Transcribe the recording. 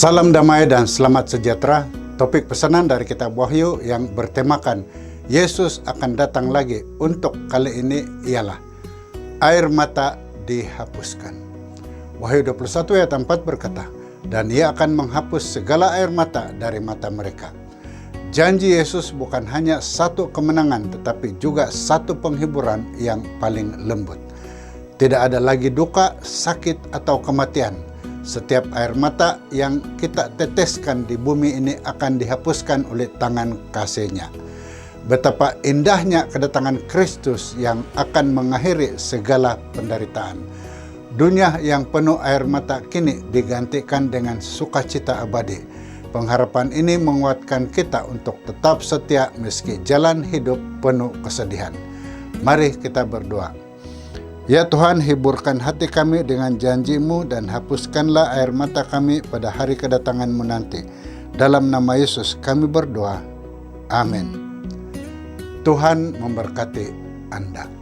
Salam damai dan selamat sejahtera. Topik pesanan dari kitab Wahyu yang bertemakan Yesus akan datang lagi untuk kali ini ialah air mata dihapuskan. Wahyu 21 ayat 4 berkata, dan ia akan menghapus segala air mata dari mata mereka. Janji Yesus bukan hanya satu kemenangan tetapi juga satu penghiburan yang paling lembut. Tidak ada lagi duka, sakit atau kematian. Setiap air mata yang kita teteskan di bumi ini akan dihapuskan oleh tangan kasih-Nya. Betapa indahnya kedatangan Kristus yang akan mengakhiri segala penderitaan. Dunia yang penuh air mata kini digantikan dengan sukacita abadi. Pengharapan ini menguatkan kita untuk tetap setia meski jalan hidup penuh kesedihan. Mari kita berdoa. Ya Tuhan, hiburkan hati kami dengan janji-Mu dan hapuskanlah air mata kami pada hari kedatangan-Mu nanti. Dalam nama Yesus kami berdoa. Amin. Tuhan memberkati Anda.